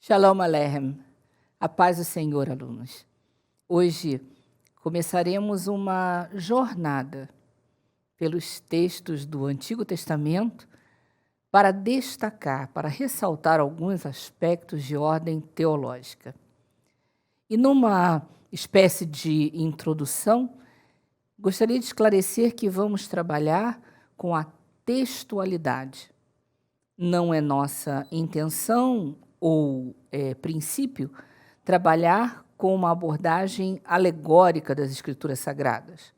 Shalom Aleichem, a paz do Senhor, alunos. Hoje começaremos uma jornada pelos textos do Antigo Testamento para destacar, para ressaltar alguns aspectos de ordem teológica. E numa espécie de introdução, gostaria de esclarecer que vamos trabalhar com a textualidade. Não é nossa intenção ou princípio trabalhar com uma abordagem alegórica das Escrituras Sagradas.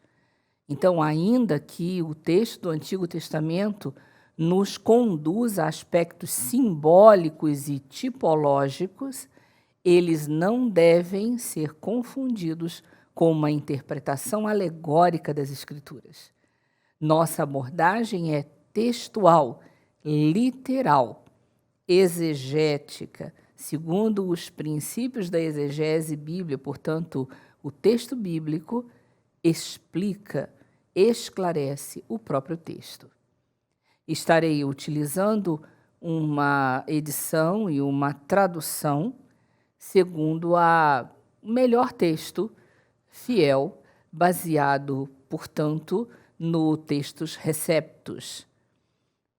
Então, ainda que o texto do Antigo Testamento nos conduza a aspectos simbólicos e tipológicos, eles não devem ser confundidos com uma interpretação alegórica das Escrituras. Nossa abordagem é textual, literal, exegética, segundo os princípios da exegese bíblica. Portanto, o texto bíblico explica, esclarece o próprio texto. Estarei utilizando uma edição e uma tradução segundo o melhor texto fiel, baseado, portanto, no textos receptus,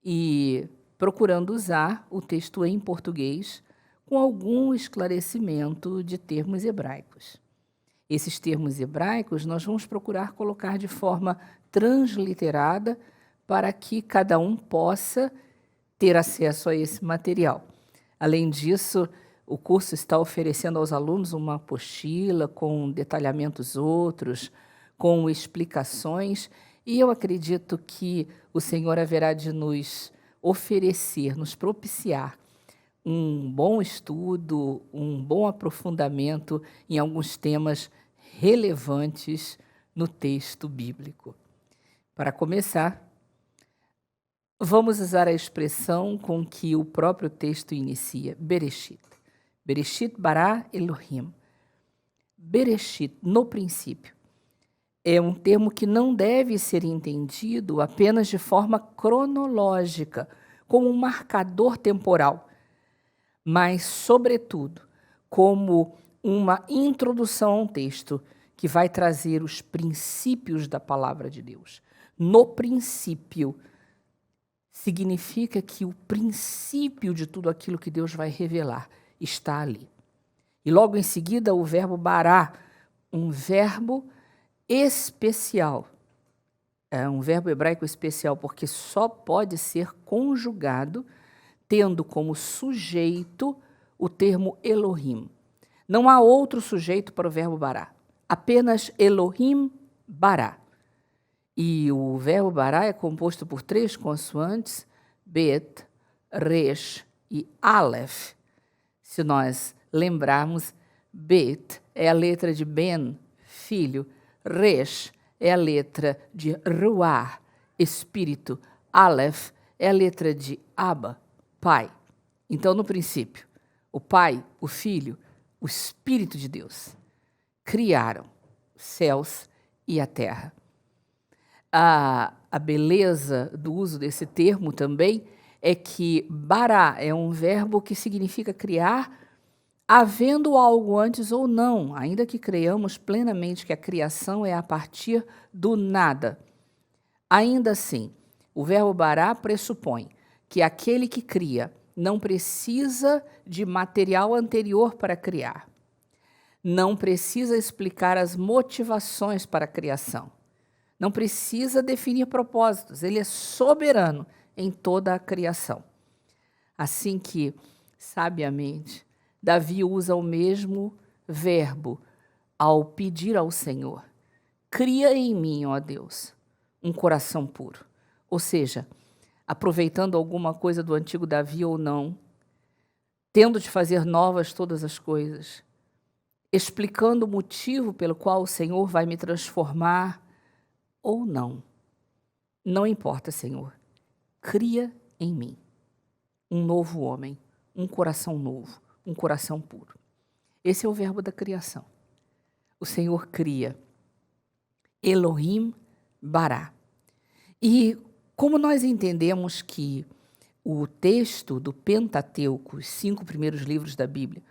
e procurando usar o texto em português com algum esclarecimento de termos hebraicos. Esses termos hebraicos nós vamos procurar colocar de forma transliterada para que cada um possa ter acesso a esse material. Além disso, o curso está oferecendo aos alunos uma apostila com detalhamentos outros, com explicações, e eu acredito que o Senhor haverá de nos oferecer, nos propiciar um bom estudo, um bom aprofundamento em alguns temas relevantes no texto bíblico. Para começar, vamos usar a expressão com que o próprio texto inicia, Bereshit. Bereshit bara Elohim. Bereshit, no princípio, é um termo que não deve ser entendido apenas de forma cronológica, como um marcador temporal, mas, sobretudo, como uma introdução a um texto que vai trazer os princípios da palavra de Deus. No princípio, significa que o princípio de tudo aquilo que Deus vai revelar está ali. E logo em seguida o verbo bará, um verbo especial. É um verbo hebraico especial porque só pode ser conjugado tendo como sujeito o termo Elohim. Não há outro sujeito para o verbo bará, apenas Elohim bará. E o verbo bará é composto por 3 consoantes, bet, resh e aleph. Se nós lembrarmos, bet é a letra de ben, filho, resh é a letra de ruach, espírito, aleph é a letra de Abba, pai. Então, no princípio, o Pai, o Filho, o Espírito de Deus criaram os céus e a terra. A beleza do uso desse termo também é que bará é um verbo que significa criar, havendo algo antes ou não, ainda que creiamos plenamente que a criação é a partir do nada. Ainda assim, o verbo bará pressupõe que aquele que cria não precisa de material anterior para criar, não precisa explicar as motivações para a criação, não precisa definir propósitos, ele é soberano em toda a criação. Assim que, sabiamente, Davi usa o mesmo verbo ao pedir ao Senhor: cria em mim, ó Deus, um coração puro. Ou seja, aproveitando alguma coisa do antigo Davi ou não, tendo de fazer novas todas as coisas, explicando o motivo pelo qual o Senhor vai me transformar ou não. Não importa, Senhor, cria em mim um novo homem, um coração novo, um coração puro. Esse é o verbo da criação. O Senhor cria. Elohim bará. E como nós entendemos que o texto do Pentateuco, os 5 primeiros livros da Bíblia,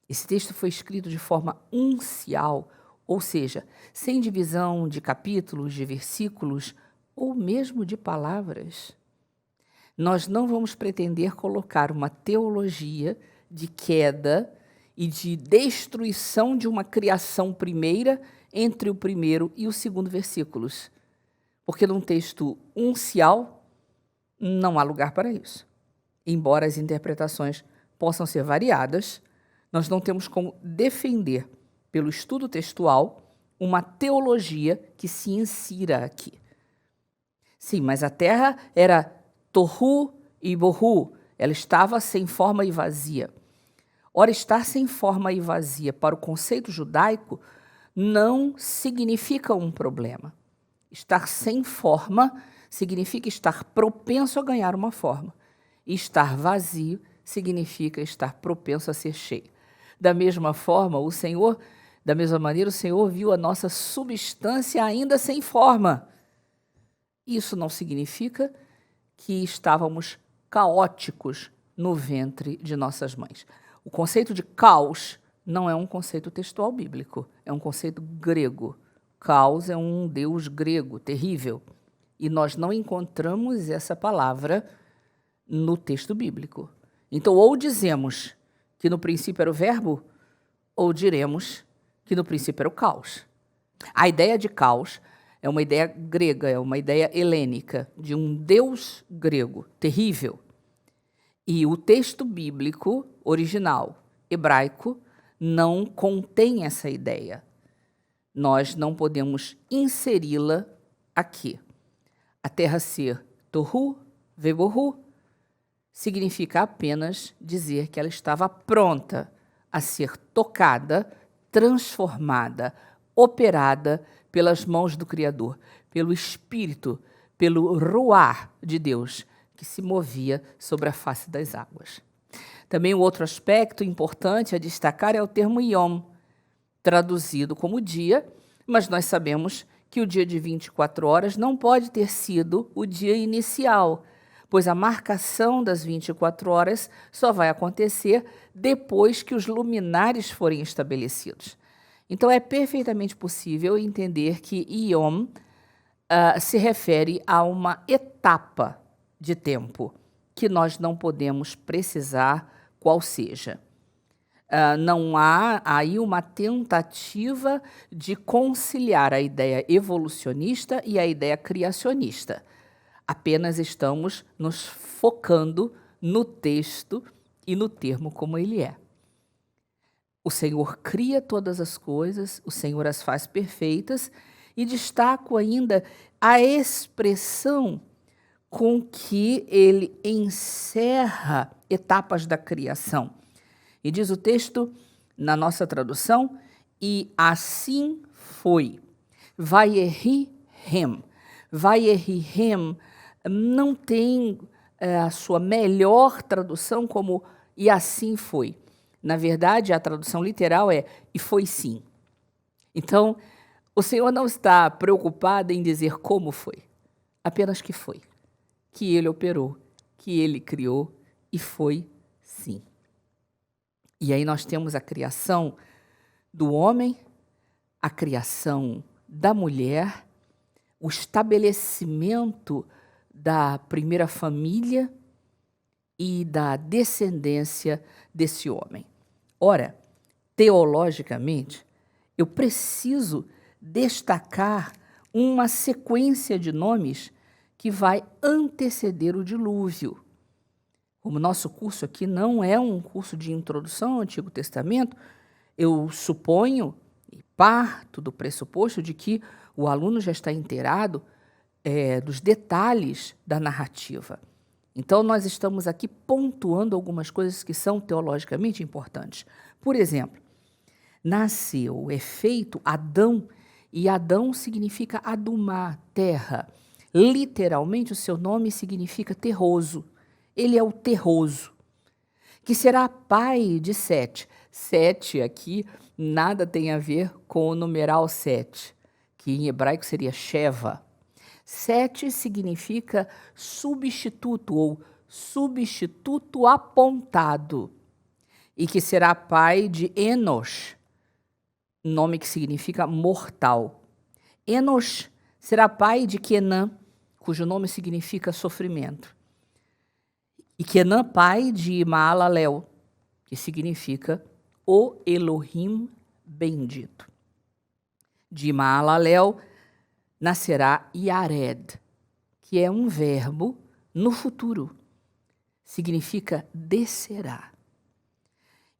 esse texto foi escrito de forma uncial, ou seja, sem divisão de capítulos, de versículos ou mesmo de palavras. Nós não vamos pretender colocar uma teologia de queda e de destruição de uma criação primeira entre o primeiro e o segundo versículos, porque num texto uncial não há lugar para isso. Embora as interpretações possam ser variadas, nós não temos como defender, pelo estudo textual, uma teologia que se insira aqui. Sim, mas a terra era tohu e bohu, ela estava sem forma e vazia. Ora, estar sem forma e vazia para o conceito judaico não significa um problema. Estar sem forma significa estar propenso a ganhar uma forma. E estar vazio significa estar propenso a ser cheio. Da mesma maneira, o Senhor viu a nossa substância ainda sem forma. Isso não significa que estávamos caóticos no ventre de nossas mães. O conceito de caos não é um conceito textual bíblico, é um conceito grego. Caos é um deus grego terrível. E nós não encontramos essa palavra no texto bíblico. Então, ou dizemos que no princípio era o verbo, ou diremos que no princípio era o caos. A ideia de caos é uma ideia grega, é uma ideia helênica, de um deus grego terrível. E o texto bíblico original, hebraico, não contém essa ideia. Nós não podemos inseri-la aqui. A terra ser tohu vebohu significa apenas dizer que ela estava pronta a ser tocada, transformada, operada pelas mãos do Criador, pelo Espírito, pelo ruar de Deus, que se movia sobre a face das águas. Também o outro aspecto importante a destacar é o termo Yom, traduzido como dia, mas nós sabemos que o dia de 24 horas não pode ter sido o dia inicial, pois a marcação das 24 horas só vai acontecer depois que os luminares forem estabelecidos. Então, é perfeitamente possível entender que Yom se refere a uma etapa de tempo que nós não podemos precisar qual seja. Não há aí uma tentativa de conciliar a ideia evolucionista e a ideia criacionista. Apenas estamos nos focando no texto e no termo como ele é. O Senhor cria todas as coisas, o Senhor as faz perfeitas, e destaco ainda a expressão com que ele encerra etapas da criação. E diz o texto, na nossa tradução, e assim foi. Vayehi-hem. Vayehi-hem não tem a sua melhor tradução como e assim foi. Na verdade, a tradução literal é e foi sim. Então, o Senhor não está preocupado em dizer como foi, apenas que foi, que ele operou, que ele criou e foi sim. E aí nós temos a criação do homem, a criação da mulher, o estabelecimento da primeira família e da descendência desse homem. Ora, teologicamente, eu preciso destacar uma sequência de nomes que vai anteceder o dilúvio. Como o nosso curso aqui não é um curso de introdução ao Antigo Testamento, eu suponho e parto do pressuposto de que o aluno já está inteirado dos detalhes da narrativa. Então, nós estamos aqui pontuando algumas coisas que são teologicamente importantes. Por exemplo, nasceu, é feito Adão, e Adão significa adumá, terra. Literalmente, o seu nome significa terroso. Ele é o terroso, que será pai de Sete. Sete aqui nada tem a ver com o numeral 7, que em hebraico seria Sheva. Sete significa substituto ou substituto apontado, e que será pai de Enosh, nome que significa mortal. Enosh será pai de Quenã, cujo nome significa sofrimento. E Quenã, pai de Maalalel, que significa o Elohim bendito. De Maalalel nascerá Yared, que é um verbo no futuro. Significa descerá.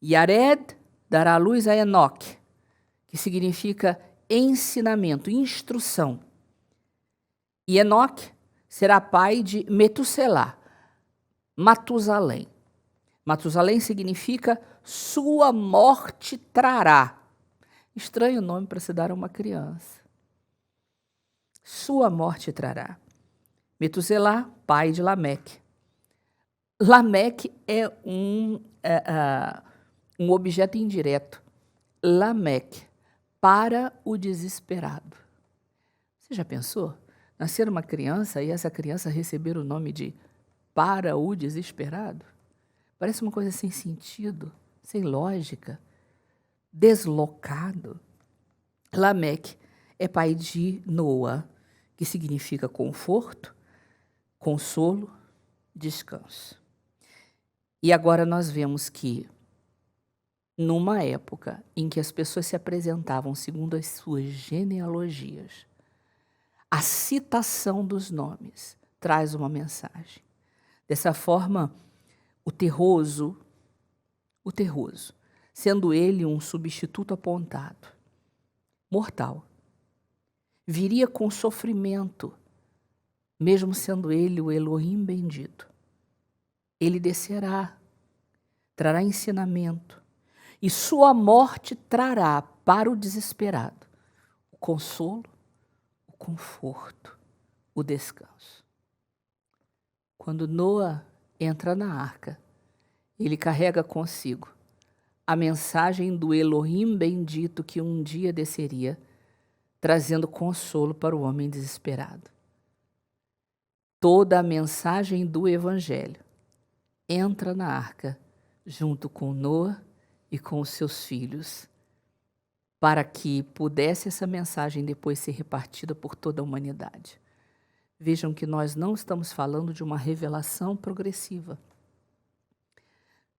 Yared dará luz a Enoque, que significa ensinamento, instrução. E Enoque será pai de Metusselá, Matusalém. Matusalém significa sua morte trará. Estranho nome para se dar a uma criança. Sua morte trará. Metuselá, pai de Lameque. Lameque é um objeto indireto. Lameque, para o desesperado. Você já pensou? Nascer uma criança e essa criança receber o nome de para o desesperado? Parece uma coisa sem sentido, sem lógica, deslocado. Lameque é pai de Noa, que significa conforto, consolo, descanso. E agora nós vemos que, numa época em que as pessoas se apresentavam segundo as suas genealogias, a citação dos nomes traz uma mensagem. Dessa forma, o terroso, sendo ele um substituto apontado, mortal, viria com sofrimento, mesmo sendo ele o Elohim bendito. Ele descerá, trará ensinamento, e sua morte trará para o desesperado o consolo, o conforto, o descanso. Quando Noa entra na arca, ele carrega consigo a mensagem do Elohim bendito que um dia desceria, trazendo consolo para o homem desesperado. Toda a mensagem do Evangelho entra na arca, junto com Noa e com os seus filhos, para que pudesse essa mensagem depois ser repartida por toda a humanidade. Vejam que nós não estamos falando de uma revelação progressiva.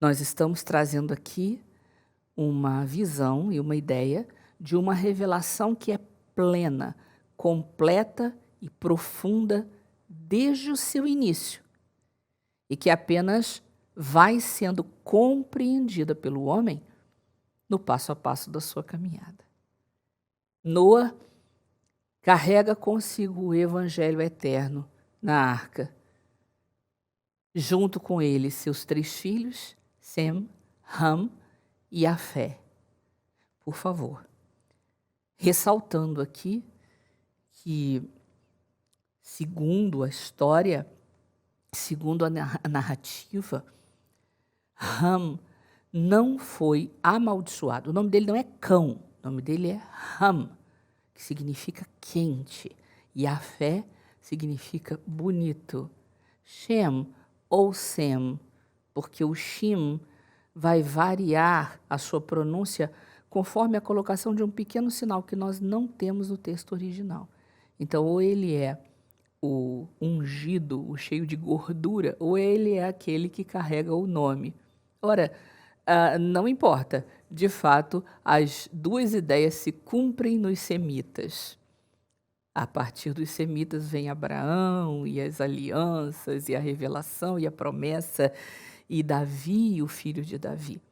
Nós estamos trazendo aqui uma visão e uma ideia de uma revelação que é plena, completa e profunda desde o seu início, e que apenas vai sendo compreendida pelo homem no passo a passo da sua caminhada. Noa carrega consigo o Evangelho eterno na arca. Junto com ele, seus 3 filhos, Sem, Ham e Afé. Por favor, ressaltando aqui que, segundo a história, segundo a narrativa, Ham não foi amaldiçoado. O nome dele não é cão, o nome dele é Ham, que significa quente, e Afé significa bonito. Shem ou Sem, porque o Shim vai variar a sua pronúncia conforme a colocação de um pequeno sinal que nós não temos no texto original. Então, ou ele é o ungido, o cheio de gordura, ou ele é aquele que carrega o nome. Ora, não importa. De fato, as duas ideias se cumprem nos semitas. A partir dos semitas vem Abraão e as alianças e a revelação e a promessa e Davi, o filho de Davi.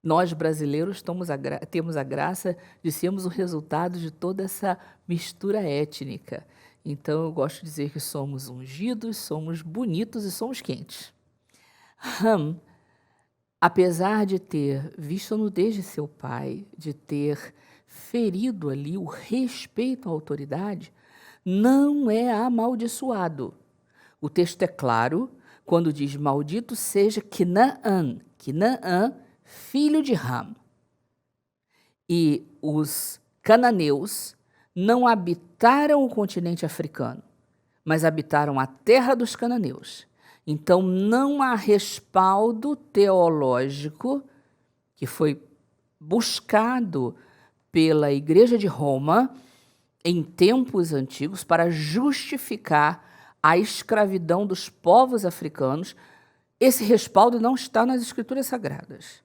Nós, brasileiros, temos a graça de sermos o resultado de toda essa mistura étnica. Então, eu gosto de dizer que somos ungidos, somos bonitos e somos quentes. Ham, apesar de ter visto a nudez de seu pai, de ter ferido ali o respeito à autoridade, não é amaldiçoado. O texto é claro quando diz: maldito seja Quinaã, filho de Ham. E os cananeus não habitaram o continente africano, mas habitaram a terra dos cananeus. Então, não há respaldo teológico que foi buscado pela Igreja de Roma em tempos antigos para justificar a escravidão dos povos africanos. Esse respaldo não está nas Escrituras Sagradas.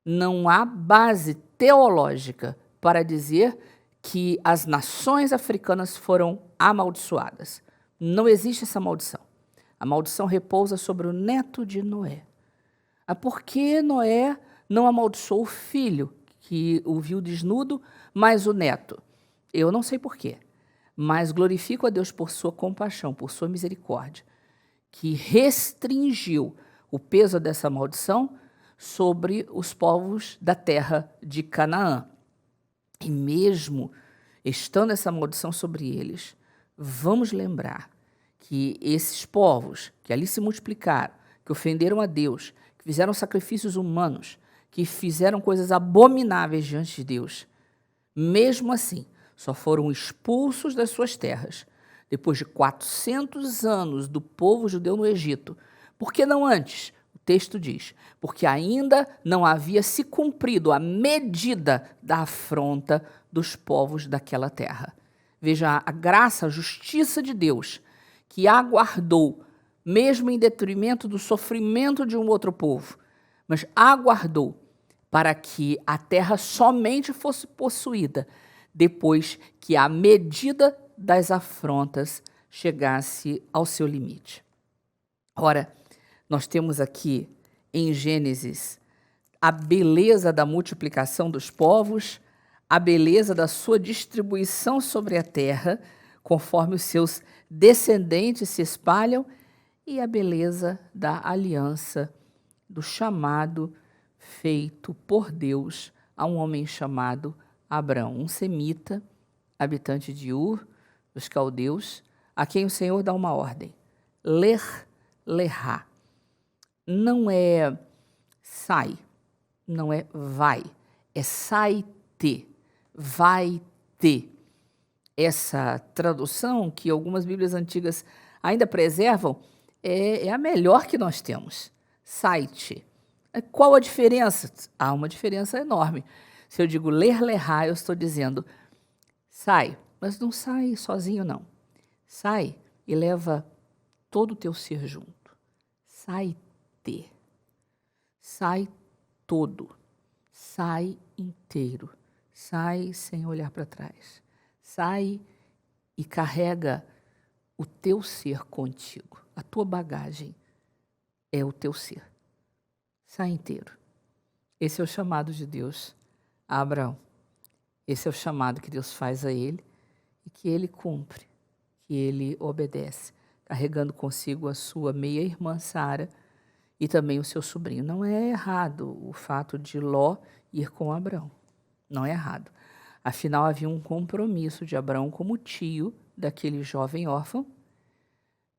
Não há base teológica para dizer que as nações africanas foram amaldiçoadas. Não existe essa maldição. A maldição repousa sobre o neto de Noé. Por que Noé não amaldiçoou o filho, que o viu desnudo, mas o neto? Eu não sei por quê, mas glorifico a Deus por sua compaixão, por sua misericórdia, que restringiu o peso dessa maldição sobre os povos da terra de Canaã. E mesmo estando essa maldição sobre eles, vamos lembrar que esses povos que ali se multiplicaram, que ofenderam a Deus, que fizeram sacrifícios humanos, que fizeram coisas abomináveis diante de Deus, mesmo assim, só foram expulsos das suas terras depois de 400 anos do povo judeu no Egito. Por que não antes? O texto diz, porque ainda não havia se cumprido a medida da afronta dos povos daquela terra. Veja a graça, a justiça de Deus, que aguardou, mesmo em detrimento do sofrimento de um outro povo, mas aguardou para que a terra somente fosse possuída depois que a medida das afrontas chegasse ao seu limite. Ora, nós temos aqui em Gênesis a beleza da multiplicação dos povos, a beleza da sua distribuição sobre a terra, conforme os seus descendentes se espalham, e a beleza da aliança, do chamado feito por Deus a um homem chamado Abrão, um semita, habitante de Ur, dos caldeus, a quem o Senhor dá uma ordem, ler-lerá. Não é sai, não é vai, é sai-te, vai-te. Essa tradução, que algumas Bíblias antigas ainda preservam, é a melhor que nós temos. Sai-te. Qual a diferença? Há uma diferença enorme. Se eu digo ler-lerá, eu estou dizendo sai, mas não sai sozinho, não. Sai e leva todo o teu ser junto. Sai-te. Sai todo. Sai inteiro. Sai sem olhar para trás. Sai e carrega o teu ser contigo. A tua bagagem é o teu ser. Sai inteiro. Esse é o chamado de Deus a Abraão. Esse é o chamado que Deus faz a ele e que ele cumpre, que ele obedece, carregando consigo a sua meia-irmã Sara e também o seu sobrinho. Não é errado o fato de Ló ir com Abraão. Não é errado. Afinal, havia um compromisso de Abraão como tio daquele jovem órfão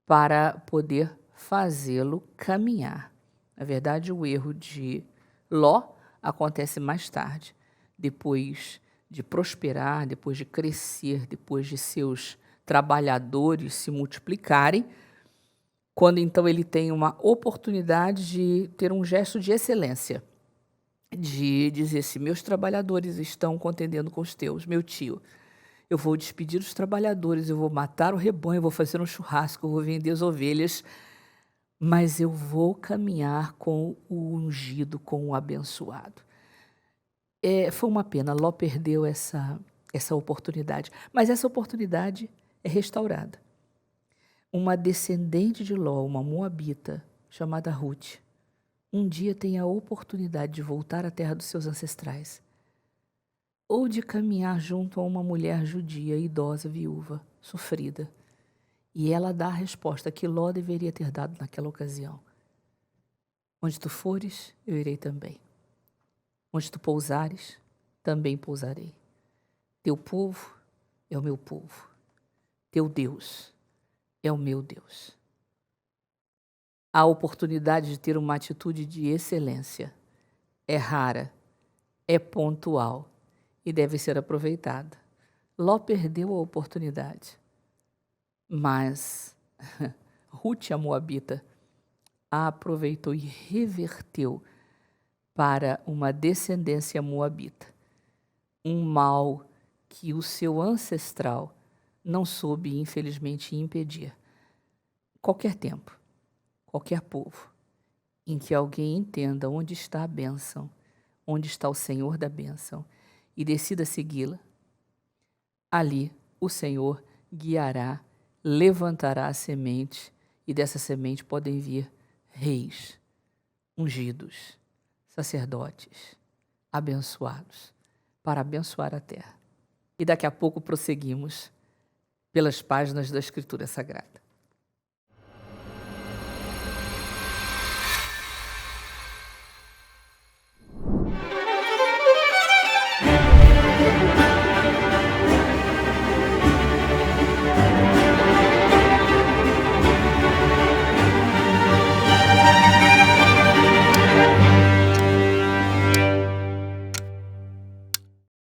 para poder fazê-lo caminhar. Na verdade, o erro de Ló acontece mais tarde, depois de prosperar, depois de crescer, depois de seus trabalhadores se multiplicarem, quando então ele tem uma oportunidade de ter um gesto de excelência, de dizer, se meus trabalhadores estão contendendo com os teus, meu tio, eu vou despedir os trabalhadores, eu vou matar o rebanho, eu vou fazer um churrasco, eu vou vender as ovelhas, mas eu vou caminhar com o ungido, com o abençoado. Foi uma pena, Ló perdeu essa oportunidade, mas essa oportunidade é restaurada. Uma descendente de Ló, uma moabita, chamada Ruth, um dia tem a oportunidade de voltar à terra dos seus ancestrais, ou de caminhar junto a uma mulher judia, idosa, viúva, sofrida. E ela dá a resposta que Ló deveria ter dado naquela ocasião. Onde tu fores, eu irei também. Onde tu pousares, também pousarei. Teu povo é o meu povo. Teu Deus é o meu Deus. A oportunidade de ter uma atitude de excelência é rara, é pontual e deve ser aproveitada. Ló perdeu a oportunidade, mas Rute, a moabita, a aproveitou e reverteu para uma descendência moabita. Um mal que o seu ancestral não soube, infelizmente, impedir. Qualquer tempo, qualquer povo, em que alguém entenda onde está a bênção, onde está o Senhor da bênção, e decida segui-la, ali o Senhor guiará, levantará a semente, e dessa semente podem vir reis, ungidos, sacerdotes, abençoados, para abençoar a terra. E daqui a pouco prosseguimos pelas páginas da Escritura Sagrada.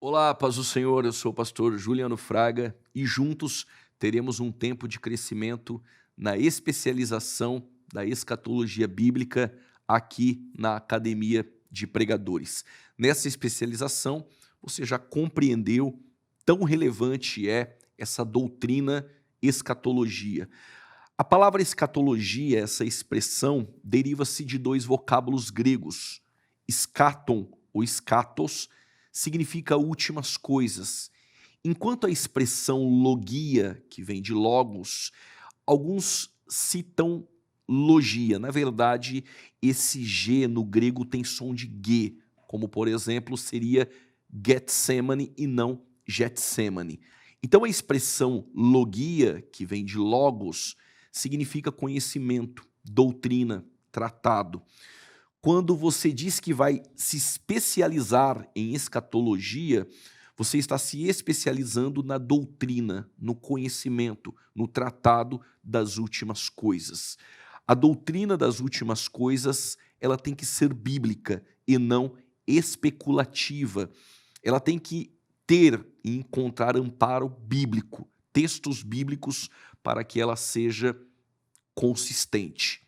Olá, paz do Senhor, eu sou o pastor Juliano Fraga e juntos teremos um tempo de crescimento na especialização da escatologia bíblica aqui na Academia de Pregadores. Nessa especialização, você já compreendeu tão relevante é essa doutrina escatologia. A palavra escatologia, essa expressão, deriva-se de dois vocábulos gregos, eschaton ou skatos, significa últimas coisas, enquanto a expressão logia, que vem de logos, alguns citam logia. Na verdade, esse G no grego tem som de G, como por exemplo seria Getsemane e não Getsemane. Então a expressão logia, que vem de logos, significa conhecimento, doutrina, tratado. Quando você diz que vai se especializar em escatologia, você está se especializando na doutrina, no conhecimento, no tratado das últimas coisas. A doutrina das últimas coisas, ela tem que ser bíblica e não especulativa. Ela tem que ter e encontrar amparo bíblico, textos bíblicos para que ela seja consistente.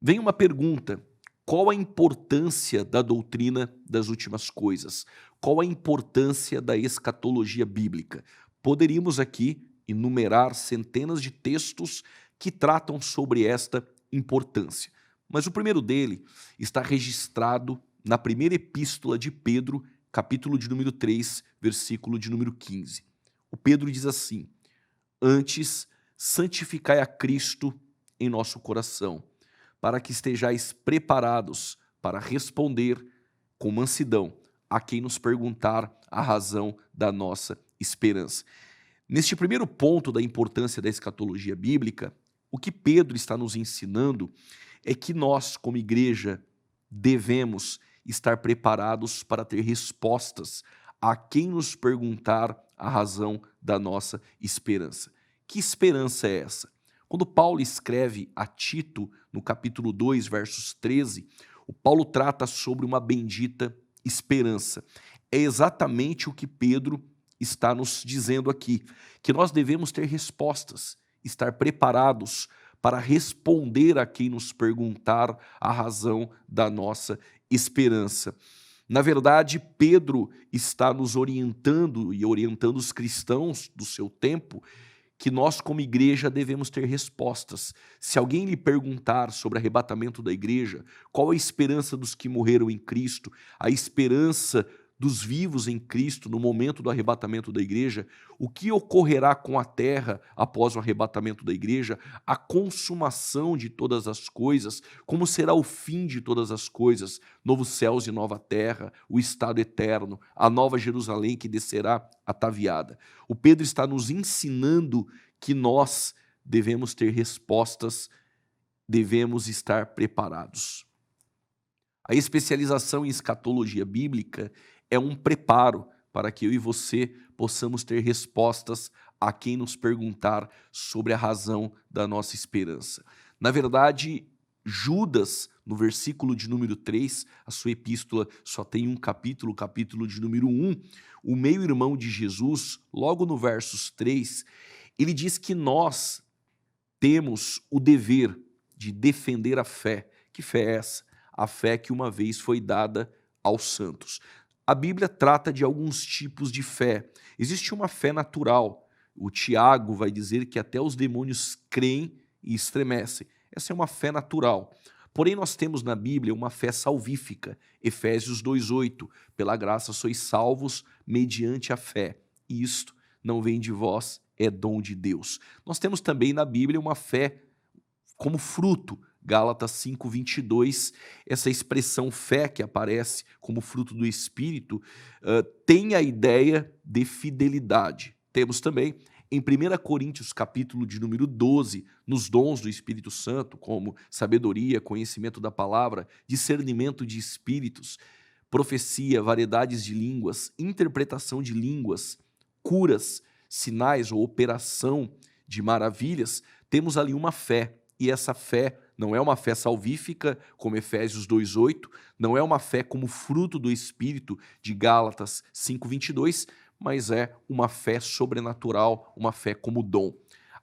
Vem uma pergunta: qual a importância da doutrina das últimas coisas? Qual a importância da escatologia bíblica? Poderíamos aqui enumerar centenas de textos que tratam sobre esta importância. Mas o primeiro dele está registrado na primeira epístola de Pedro, capítulo de número 3, versículo de número 15. O Pedro diz assim: antes, santificai a Cristo em nosso coração, para que estejais preparados para responder com mansidão a quem nos perguntar a razão da nossa esperança. Neste primeiro ponto da importância da escatologia bíblica, o que Pedro está nos ensinando é que nós, como igreja, devemos estar preparados para ter respostas a quem nos perguntar a razão da nossa esperança. Que esperança é essa? Quando Paulo escreve a Tito, no capítulo 2, versos 13, o Paulo trata sobre uma bendita esperança. É exatamente o que Pedro está nos dizendo aqui, que nós devemos ter respostas, estar preparados para responder a quem nos perguntar a razão da nossa esperança. Na verdade, Pedro está nos orientando e orientando os cristãos do seu tempo que nós, como igreja, devemos ter respostas. Se alguém lhe perguntar sobre o arrebatamento da igreja, qual a esperança dos que morreram em Cristo, a esperança dos vivos em Cristo no momento do arrebatamento da igreja, o que ocorrerá com a terra após o arrebatamento da igreja, a consumação de todas as coisas, como será o fim de todas as coisas, novos céus e nova terra, o estado eterno, a nova Jerusalém que descerá ataviada. O Pedro está nos ensinando que nós devemos ter respostas, devemos estar preparados. A especialização em escatologia bíblica é um preparo para que eu e você possamos ter respostas a quem nos perguntar sobre a razão da nossa esperança. Na verdade, Judas, no versículo de número 3, a sua epístola só tem um capítulo, o capítulo de número 1, o meio-irmão de Jesus, logo no versos 3, ele diz que nós temos o dever de defender a fé. Que fé é essa? A fé que uma vez foi dada aos santos. A Bíblia trata de alguns tipos de fé. Existe uma fé natural. O Tiago vai dizer que até os demônios creem e estremecem. Essa é uma fé natural. Porém, nós temos na Bíblia uma fé salvífica. Efésios 2:8. Pela graça sois salvos mediante a fé. E isto não vem de vós, é dom de Deus. Nós temos também na Bíblia uma fé como fruto. Gálatas 5:22, essa expressão fé que aparece como fruto do Espírito, tem a ideia de fidelidade. Temos também em 1 Coríntios, capítulo de número 12, nos dons do Espírito Santo, como sabedoria, conhecimento da palavra, discernimento de espíritos, profecia, variedades de línguas, interpretação de línguas, curas, sinais ou operação de maravilhas, temos ali uma fé. E essa fé não é uma fé salvífica, como Efésios 2:8, não é uma fé como fruto do Espírito de Gálatas 5:22, mas é uma fé sobrenatural, uma fé como dom.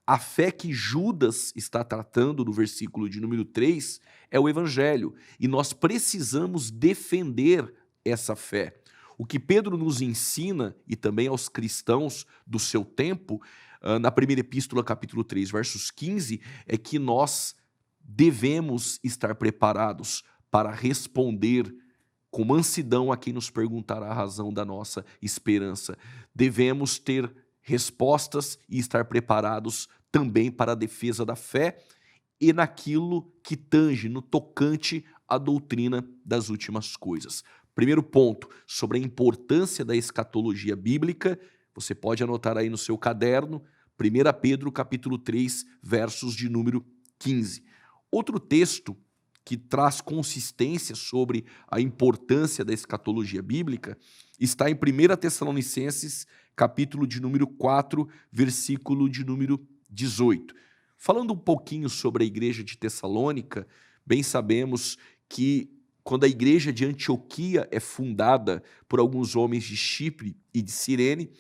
A fé que Judas está tratando no versículo de número 3 é o Evangelho, e nós precisamos defender essa fé. O que Pedro nos ensina, e também aos cristãos do seu tempo, na primeira epístola, capítulo 3, versos 15, é que nós devemos estar preparados para responder com mansidão a quem nos perguntar a razão da nossa esperança. Devemos ter respostas e estar preparados também para a defesa da fé e naquilo que tange, no tocante à doutrina das últimas coisas. Primeiro ponto, sobre a importância da escatologia bíblica, você pode anotar aí no seu caderno, 1 Pedro capítulo 3, versos de número 15. Outro texto que traz consistência sobre a importância da escatologia bíblica está em 1 Tessalonicenses, capítulo de número 4, versículo de número 18. Falando um pouquinho sobre a igreja de Tessalônica, bem sabemos que quando a igreja de Antioquia é fundada por alguns homens de Chipre e de Cirene,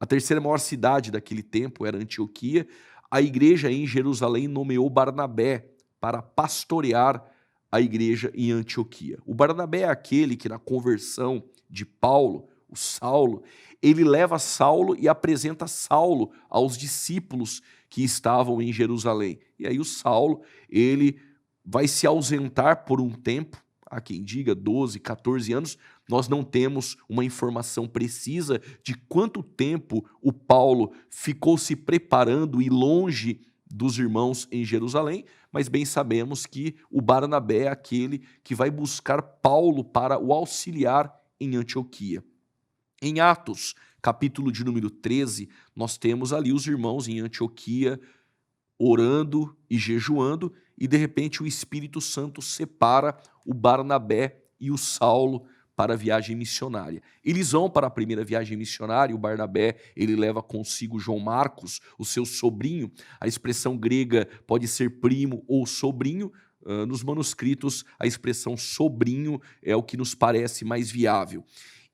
a terceira maior cidade daquele tempo era Antioquia, a igreja em Jerusalém nomeou Barnabé para pastorear a igreja em Antioquia. O Barnabé é aquele que na conversão de Paulo, o Saulo, ele leva Saulo e apresenta Saulo aos discípulos que estavam em Jerusalém. E aí o Saulo, ele vai se ausentar por um tempo, há quem diga 12, 14 anos, nós não temos uma informação precisa de quanto tempo o Paulo ficou se preparando e longe dos irmãos em Jerusalém, mas bem sabemos que o Barnabé é aquele que vai buscar Paulo para o auxiliar em Antioquia. Em Atos, capítulo de número 13, nós temos ali os irmãos em Antioquia orando e jejuando, e de repente o Espírito Santo separa o Barnabé e o Saulo para a viagem missionária. Eles vão para a primeira viagem missionária, o Barnabé, ele leva consigo João Marcos, o seu sobrinho. A expressão grega pode ser primo ou sobrinho. Nos manuscritos, a expressão sobrinho é o que nos parece mais viável.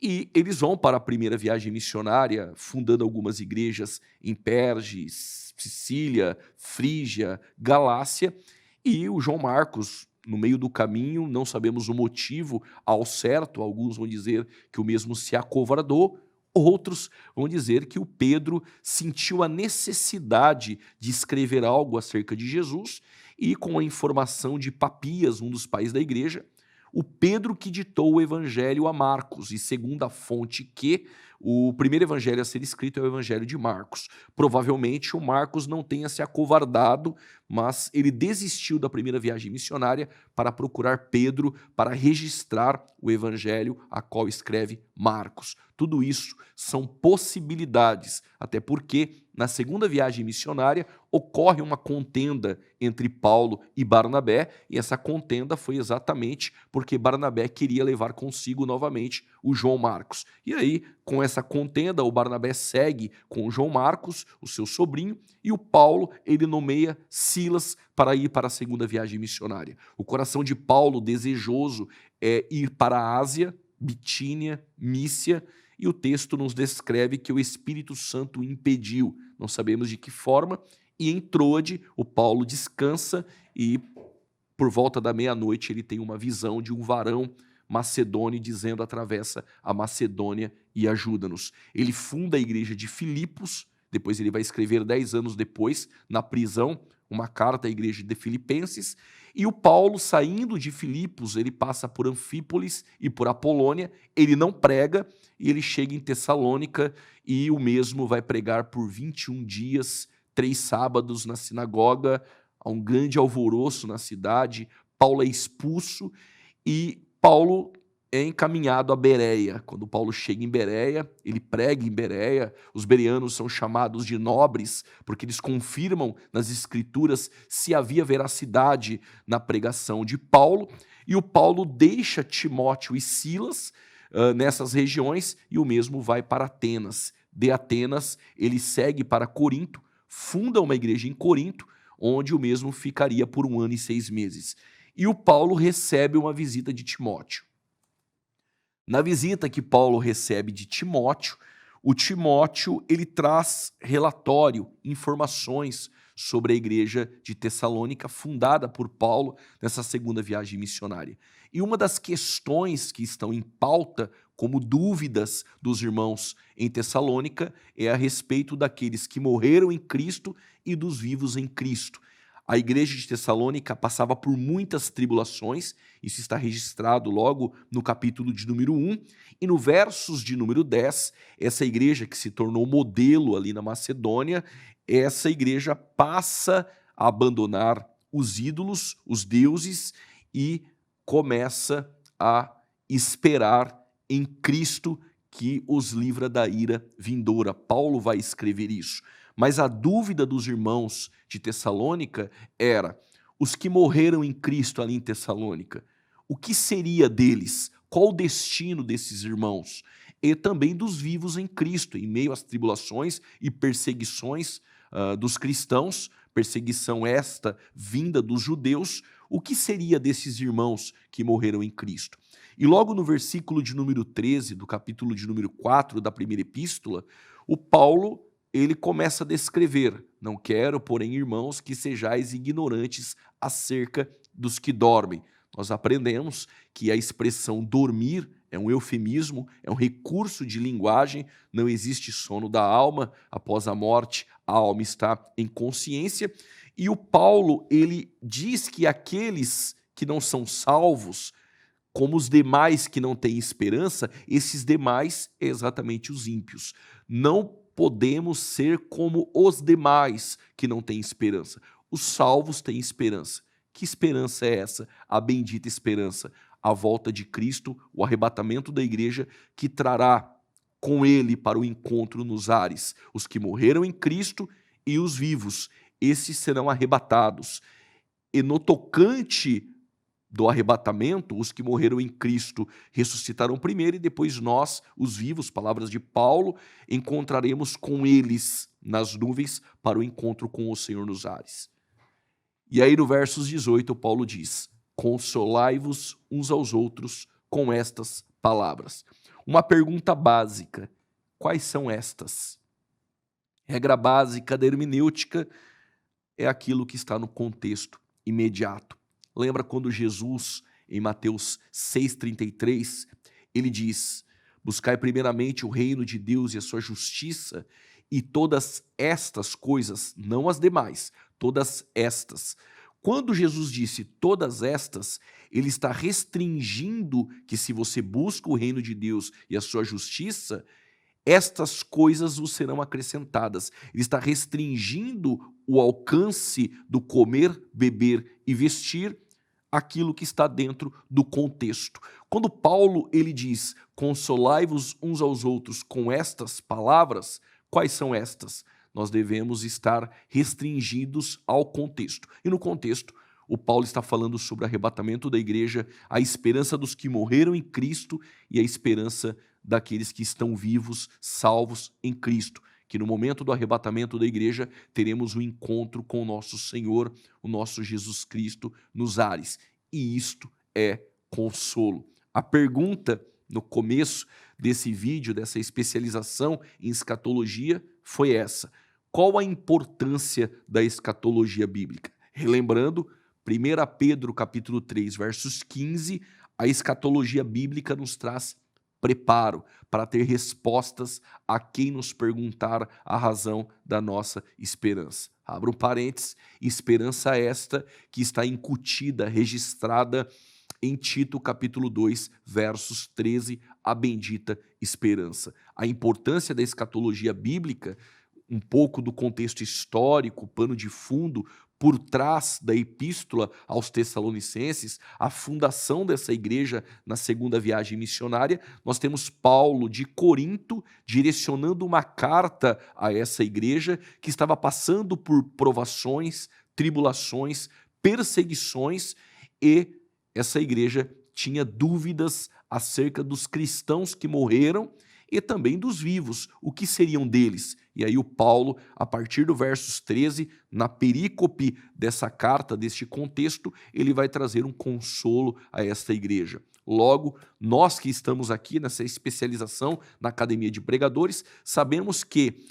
E eles vão para a primeira viagem missionária, fundando algumas igrejas em Perge, Sicília, Frígia, Galácia, e o João Marcos, no meio do caminho, não sabemos o motivo ao certo, alguns vão dizer que o mesmo se acovardou, outros vão dizer que o Pedro sentiu a necessidade de escrever algo acerca de Jesus, e com a informação de Papias, um dos pais da igreja, o Pedro que ditou o evangelho a Marcos, e segundo a fonte que o primeiro evangelho a ser escrito é o evangelho de Marcos. Provavelmente o Marcos não tenha se acovardado, mas ele desistiu da primeira viagem missionária para procurar Pedro para registrar o evangelho a qual escreve Marcos. Tudo isso são possibilidades, até porque na segunda viagem missionária ocorre uma contenda entre Paulo e Barnabé, e essa contenda foi exatamente porque Barnabé queria levar consigo novamente o João Marcos. E aí, com essa contenda, o Barnabé segue com o João Marcos, o seu sobrinho, e o Paulo, ele nomeia Silas para ir para a segunda viagem missionária. O coração de Paulo, desejoso, é ir para a Ásia, Bitínia, Mícia, e o texto nos descreve que o Espírito Santo o impediu. Não sabemos de que forma, E em Troade, o Paulo descansa e, por volta da meia-noite, ele tem uma visão de um varão macedônio dizendo: atravessa a Macedônia e ajuda-nos. Ele funda a igreja de Filipos, depois ele vai escrever 10 anos depois, na prisão, uma carta à igreja de Filipenses, e o Paulo, saindo de Filipos, ele passa por Anfípolis e por Apolônia, ele não prega, e ele chega em Tessalônica, e o mesmo vai pregar por 21 dias, 3 sábados na sinagoga, há um grande alvoroço na cidade, Paulo é expulso, e Paulo é encaminhado a Bereia. Quando Paulo chega em Bereia, ele prega em Bereia. Os bereanos são chamados de nobres, porque eles confirmam nas escrituras se havia veracidade na pregação de Paulo. E o Paulo deixa Timóteo e Silas nessas regiões, e o mesmo vai para Atenas. De Atenas, ele segue para Corinto, funda uma igreja em Corinto, onde o mesmo ficaria por 1 ano e 6 meses. E o Paulo recebe uma visita de Timóteo. Na visita que Paulo recebe de Timóteo, o Timóteo ele traz relatório, informações sobre a igreja de Tessalônica, fundada por Paulo nessa segunda viagem missionária. E uma das questões que estão em pauta como dúvidas dos irmãos em Tessalônica é a respeito daqueles que morreram em Cristo e dos vivos em Cristo. A igreja de Tessalônica passava por muitas tribulações, isso está registrado logo no capítulo de número 1, e no versos de número 10, essa igreja que se tornou modelo ali na Macedônia, essa igreja passa a abandonar os ídolos, os deuses, e começa a esperar em Cristo que os livra da ira vindoura. Paulo vai escrever isso. Mas a dúvida dos irmãos de Tessalônica era: os que morreram em Cristo ali em Tessalônica, o que seria deles? Qual o destino desses irmãos? E também dos vivos em Cristo, em meio às tribulações e perseguições dos cristãos, perseguição esta vinda dos judeus, o que seria desses irmãos que morreram em Cristo? E logo no versículo de número 13, do capítulo de número 4 da primeira epístola, o Paulo ele começa a descrever: não quero, porém, irmãos, que sejais ignorantes acerca dos que dormem. Nós aprendemos que a expressão dormir é um eufemismo, é um recurso de linguagem, não existe sono da alma, após a morte a alma está em consciência, e o Paulo ele diz que aqueles que não são salvos, como os demais que não têm esperança, esses demais é exatamente os ímpios. Não podemos ser como os demais que não têm esperança. Os salvos têm esperança. Que esperança é essa? A bendita esperança. A volta de Cristo, o arrebatamento da igreja, que trará com ele para o encontro nos ares os que morreram em Cristo e os vivos. Esses serão arrebatados. E no tocante do arrebatamento, os que morreram em Cristo ressuscitarão primeiro, e depois nós, os vivos, palavras de Paulo, encontraremos com eles nas nuvens para o encontro com o Senhor nos ares. E aí no versos 18, Paulo diz: consolai-vos uns aos outros com estas palavras. Uma pergunta básica: quais são estas? Regra básica da hermenêutica é aquilo que está no contexto imediato. Lembra quando Jesus, em Mateus 6,33, ele diz: buscai primeiramente o reino de Deus e a sua justiça, e todas estas coisas, não as demais, todas estas. Quando Jesus disse todas estas, ele está restringindo que se você busca o reino de Deus e a sua justiça, estas coisas vos serão acrescentadas. Ele está restringindo o alcance do comer, beber e vestir, aquilo que está dentro do contexto. Quando Paulo ele diz: consolai-vos uns aos outros com estas palavras, quais são estas? Nós devemos estar restringidos ao contexto. E no contexto, o Paulo está falando sobre o arrebatamento da igreja, a esperança dos que morreram em Cristo e a esperança daqueles que estão vivos, salvos em Cristo, que no momento do arrebatamento da igreja teremos um encontro com o nosso Senhor, o nosso Jesus Cristo nos ares. E isto é consolo. A pergunta no começo desse vídeo, dessa especialização em escatologia, foi essa: Qual a importância da escatologia bíblica? Relembrando, 1 Pedro capítulo 3, versos 15, a escatologia bíblica nos traz preparo para ter respostas a quem nos perguntar a razão da nossa esperança. Abra um parênteses, esperança esta que está incutida, registrada em Tito capítulo 2, versos 13, a bendita esperança. A importância da escatologia bíblica, um pouco do contexto histórico, pano de fundo, por trás da epístola aos Tessalonicenses, a fundação dessa igreja na segunda viagem missionária, nós temos Paulo de Corinto direcionando uma carta a essa igreja que estava passando por provações, tribulações, perseguições, e essa igreja tinha dúvidas acerca dos cristãos que morreram e também dos vivos, o que seriam deles. E aí o Paulo, a partir do versos 13, na perícope dessa carta, deste contexto, ele vai trazer um consolo a esta igreja. Logo, nós que estamos aqui nessa especialização na Academia de Pregadores, sabemos que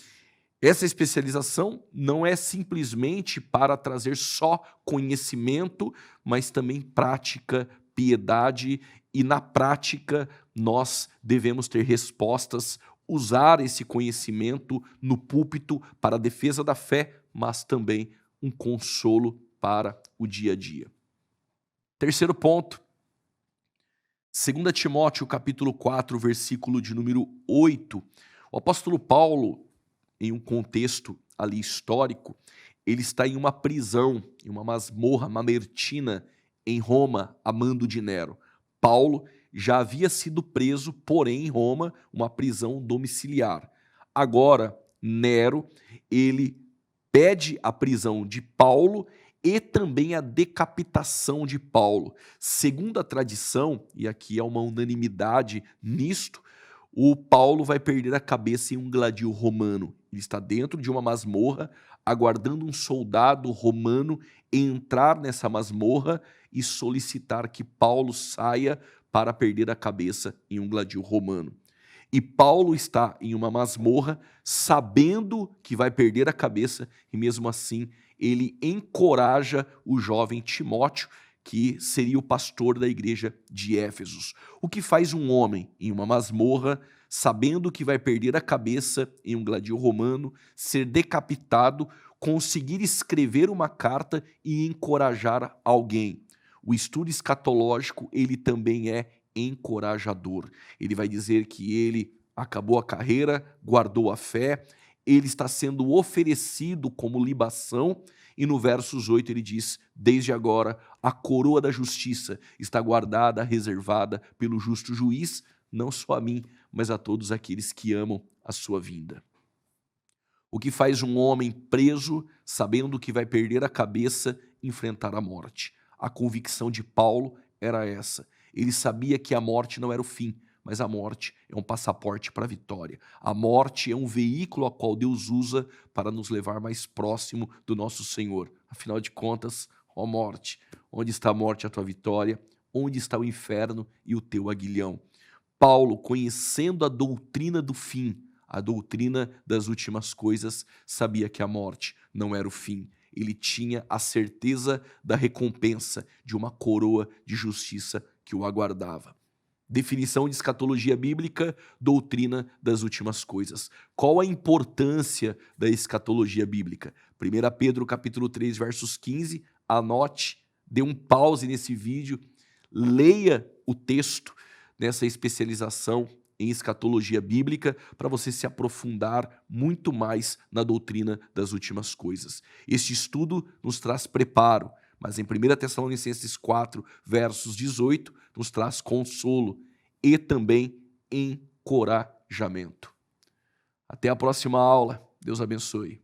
essa especialização não é simplesmente para trazer só conhecimento, mas também prática, piedade, e na prática nós devemos ter respostas, usar esse conhecimento no púlpito para a defesa da fé, mas também um consolo para o dia a dia. Terceiro ponto, 2 Timóteo capítulo 4, versículo de número 8. O apóstolo Paulo, em um contexto ali histórico, ele está em uma prisão, em uma masmorra mamertina em Roma, a mando de Nero. Paulo já havia sido preso, porém em Roma, uma prisão domiciliar. Agora, Nero, ele pede a prisão de Paulo e também a decapitação de Paulo. Segundo a tradição, e aqui há uma unanimidade nisto, o Paulo vai perder a cabeça em um gladil romano. Ele está dentro de uma masmorra, aguardando um soldado romano entrar nessa masmorra e solicitar que Paulo saia para perder a cabeça em um gladil romano. E Paulo está em uma masmorra, sabendo que vai perder a cabeça, e mesmo assim ele encoraja o jovem Timóteo, que seria o pastor da igreja de Éfesos. O que faz um homem em uma masmorra, sabendo que vai perder a cabeça em um gladil romano, ser decapitado, conseguir escrever uma carta e encorajar alguém? O estudo escatológico, ele também é encorajador. Ele vai dizer que ele acabou a carreira, guardou a fé, ele está sendo oferecido como libação, e no versos 8 ele diz: desde agora a coroa da justiça está guardada, reservada pelo justo juiz, não só a mim, mas a todos aqueles que amam a sua vinda. O que faz um homem preso, sabendo que vai perder a cabeça, enfrentar a morte? A convicção de Paulo era essa. Ele sabia que a morte não era o fim, mas a morte é um passaporte para a vitória. A morte é um veículo a qual Deus usa para nos levar mais próximo do nosso Senhor. Afinal de contas, ó morte, onde está a morte, a tua vitória? Onde está o inferno e o teu aguilhão? Paulo, conhecendo a doutrina do fim, a doutrina das últimas coisas, sabia que a morte não era o fim. Ele tinha a certeza da recompensa, de uma coroa de justiça que o aguardava. Definição de escatologia bíblica, doutrina das últimas coisas. Qual a importância da escatologia bíblica? 1 Pedro capítulo 3, versos 15, anote, dê um pause nesse vídeo, leia o texto nessa especialização em escatologia bíblica para você se aprofundar muito mais na doutrina das últimas coisas. Este estudo nos traz preparo, mas em 1 Tessalonicenses 4, versos 18, nos traz consolo e também encorajamento. Até a próxima aula. Deus abençoe.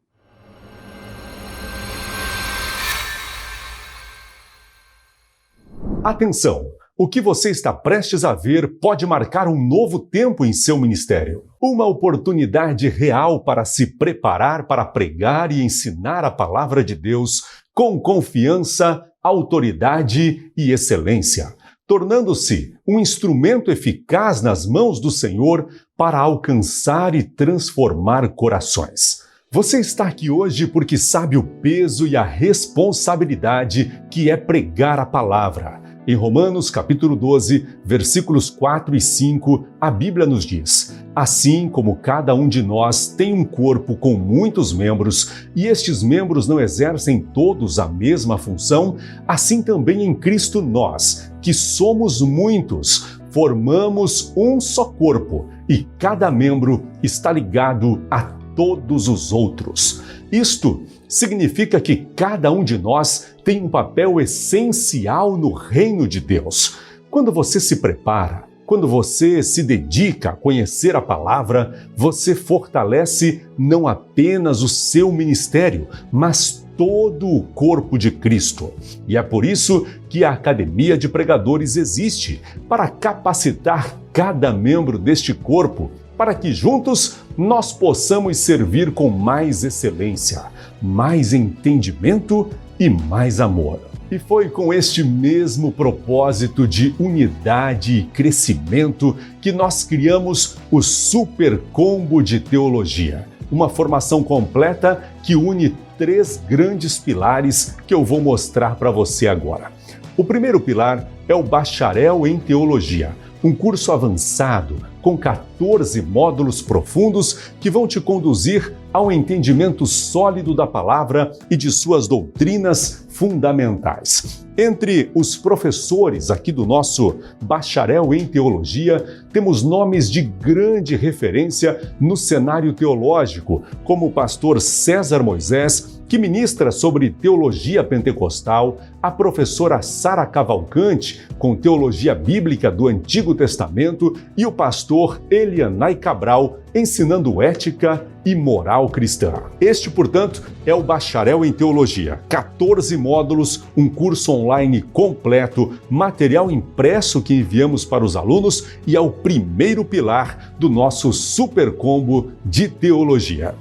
Atenção! O que você está prestes a ver pode marcar um novo tempo em seu ministério. Uma oportunidade real para se preparar para pregar e ensinar a palavra de Deus com confiança, autoridade e excelência, tornando-se um instrumento eficaz nas mãos do Senhor para alcançar e transformar corações. Você está aqui hoje porque sabe o peso e a responsabilidade que é pregar a palavra. Em Romanos capítulo 12, versículos 4 e 5, a Bíblia nos diz: assim como cada um de nós tem um corpo com muitos membros, e estes membros não exercem todos a mesma função, assim também em Cristo nós, que somos muitos, formamos um só corpo, e cada membro está ligado a todos os outros. Isto significa que cada um de nós tem um papel essencial no reino de Deus. Quando você se prepara, quando você se dedica a conhecer a palavra, você fortalece não apenas o seu ministério, mas todo o corpo de Cristo. E é por isso que a Academia de Pregadores existe, para capacitar cada membro deste corpo, para que juntos nós possamos servir com mais excelência, mais entendimento e mais amor. E foi com este mesmo propósito de unidade e crescimento que nós criamos o Super Combo de Teologia, uma formação completa que une 3 grandes pilares que eu vou mostrar para você agora. O primeiro pilar é o Bacharel em Teologia, um curso avançado com 14 módulos profundos que vão te conduzir ao entendimento sólido da palavra e de suas doutrinas fundamentais. Entre os professores aqui do nosso Bacharel em Teologia, temos nomes de grande referência no cenário teológico, como o pastor César Moisés, que ministra sobre teologia pentecostal, a professora Sara Cavalcante, com teologia bíblica do Antigo Testamento, e o pastor Elianai Cabral, ensinando ética e moral cristã. Este, portanto, é o Bacharel em Teologia. 14 módulos, um curso online completo, material impresso que enviamos para os alunos e é o primeiro pilar do nosso Super Combo de Teologia.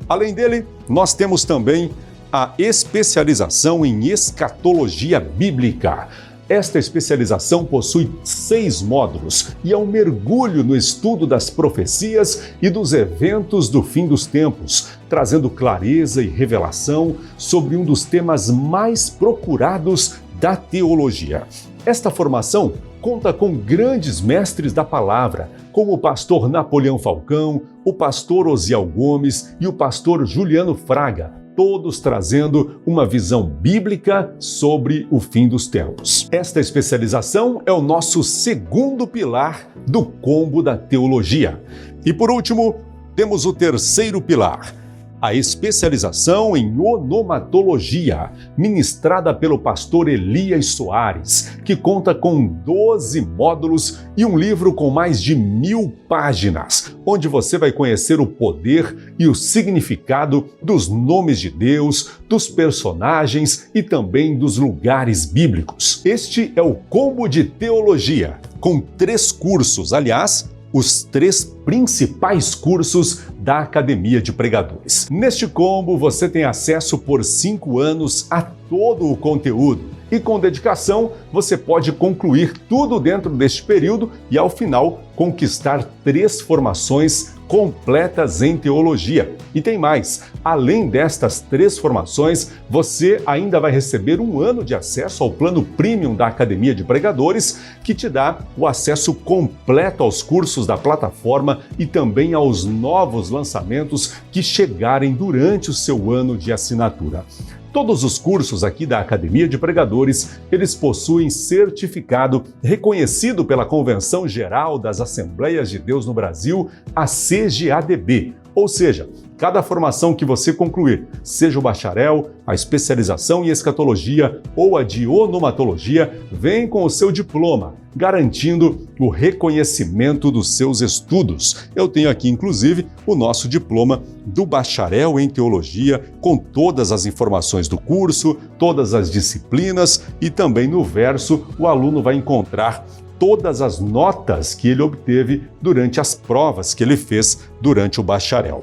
Além dele, nós temos também a especialização em escatologia bíblica. Esta especialização possui 6 módulos e é um mergulho no estudo das profecias e dos eventos do fim dos tempos, trazendo clareza e revelação sobre um dos temas mais procurados da teologia. Esta formação conta com grandes mestres da palavra, como o pastor Napoleão Falcão, o pastor Osiel Gomes e o pastor Juliano Fraga, todos trazendo uma visão bíblica sobre o fim dos tempos. Esta especialização é o nosso segundo pilar do combo da teologia. E por último, temos o terceiro pilar, a especialização em onomatologia, ministrada pelo pastor Elias Soares, que conta com 12 módulos e um livro com mais de 1000 páginas, onde você vai conhecer o poder e o significado dos nomes de Deus, dos personagens e também dos lugares bíblicos. Este é o combo de teologia, com 3 cursos, aliás, os 3 principais cursos da Academia de Pregadores. Neste combo, você tem acesso por 5 anos a todo o conteúdo e, com dedicação, você pode concluir tudo dentro deste período e, ao final, conquistar 3 formações completas em teologia. E tem mais, além destas 3 formações, você ainda vai receber 1 ano de acesso ao plano Premium da Academia de Pregadores, que te dá o acesso completo aos cursos da plataforma e também aos novos lançamentos que chegarem durante o seu ano de assinatura. Todos os cursos aqui da Academia de Pregadores, eles possuem certificado reconhecido pela Convenção Geral das Assembleias de Deus no Brasil, a CGADB. Ou seja, cada formação que você concluir, seja o bacharel, a especialização em escatologia ou a de onomatologia, vem com o seu diploma, garantindo o reconhecimento dos seus estudos. Eu tenho aqui, inclusive, o nosso diploma do bacharel em teologia, com todas as informações do curso, todas as disciplinas e também no verso o aluno vai encontrar todas as notas que ele obteve durante as provas que ele fez durante o bacharel.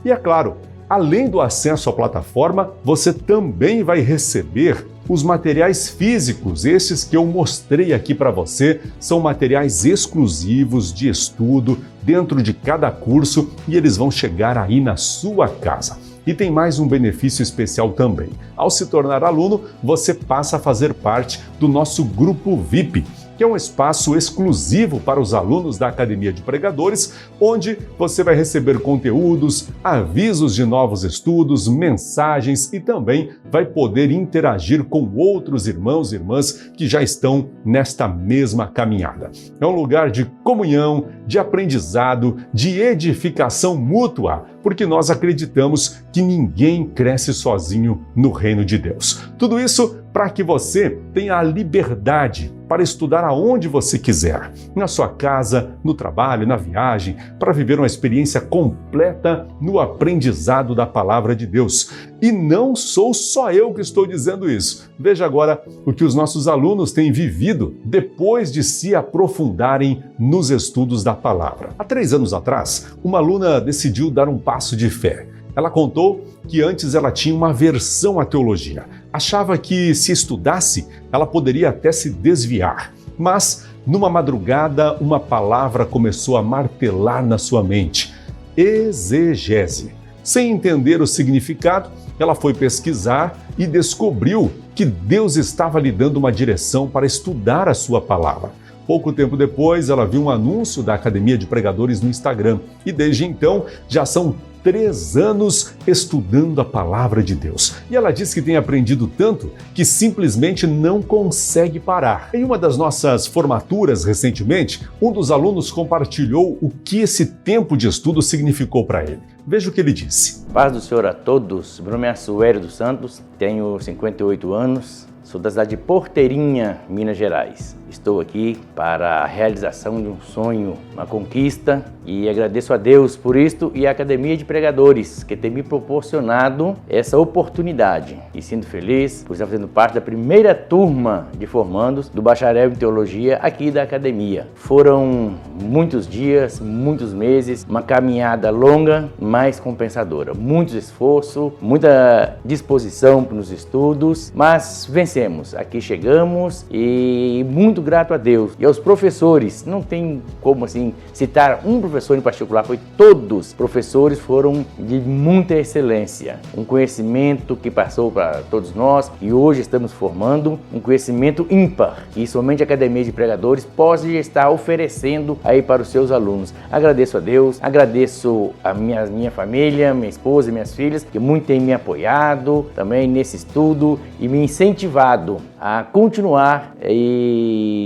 E é claro, Além do acesso à plataforma, você também vai receber os materiais físicos, esses que eu mostrei aqui para você, são materiais exclusivos de estudo dentro de cada curso e eles vão chegar aí na sua casa. E tem mais um benefício especial também. Ao se tornar aluno, você passa a fazer parte do nosso grupo VIP, que é um espaço exclusivo para os alunos da Academia de Pregadores, onde você vai receber conteúdos, avisos de novos estudos, mensagens e também vai poder interagir com outros irmãos e irmãs que já estão nesta mesma caminhada. É um lugar de comunhão, de aprendizado, de edificação mútua, porque nós acreditamos que ninguém cresce sozinho no reino de Deus. Tudo isso para que você tenha a liberdade para estudar aonde você quiser, na sua casa, no trabalho, na viagem, para viver uma experiência completa no aprendizado da palavra de Deus. E não sou só eu que estou dizendo isso. Veja agora o que os nossos alunos têm vivido depois de se aprofundarem nos estudos da palavra. Há 3 anos atrás, uma aluna decidiu dar um passo de fé. Ela contou que antes ela tinha uma aversão à teologia. Achava que se estudasse, ela poderia até se desviar. Mas, numa madrugada, uma palavra começou a martelar na sua mente: exegese. Sem entender o significado, ela foi pesquisar e descobriu que Deus estava lhe dando uma direção para estudar a sua palavra. Pouco tempo depois, ela viu um anúncio da Academia de Pregadores no Instagram e desde então já são 3 anos estudando a palavra de Deus. E ela diz que tem aprendido tanto que simplesmente não consegue parar. Em uma das nossas formaturas recentemente, um dos alunos compartilhou o que esse tempo de estudo significou para ele. Veja o que ele disse. Paz do Senhor a todos. Meu nome é Suério dos Santos, tenho 58 anos, sou da cidade de Porteirinha, Minas Gerais. Estou aqui para a realização de um sonho, uma conquista, e agradeço a Deus por isto e a Academia de Pregadores, que tem me proporcionado essa oportunidade. E sinto feliz por estar fazendo parte da primeira turma de formandos do Bacharel em Teologia aqui da Academia. Foram muitos dias, muitos meses, uma caminhada longa, mas compensadora. Muito esforço, muita disposição nos estudos, mas vencemos. Aqui chegamos e muito grato a Deus e aos professores. Não tem como assim citar um professor em particular, foi todos. Professores foram de muita excelência, um conhecimento que passou para todos nós e hoje estamos formando um conhecimento ímpar e somente a Academia de Pregadores pode estar oferecendo aí para os seus alunos. Agradeço a Deus, agradeço a minha família, minha esposa e minhas filhas que muito têm me apoiado também nesse estudo e me incentivado a continuar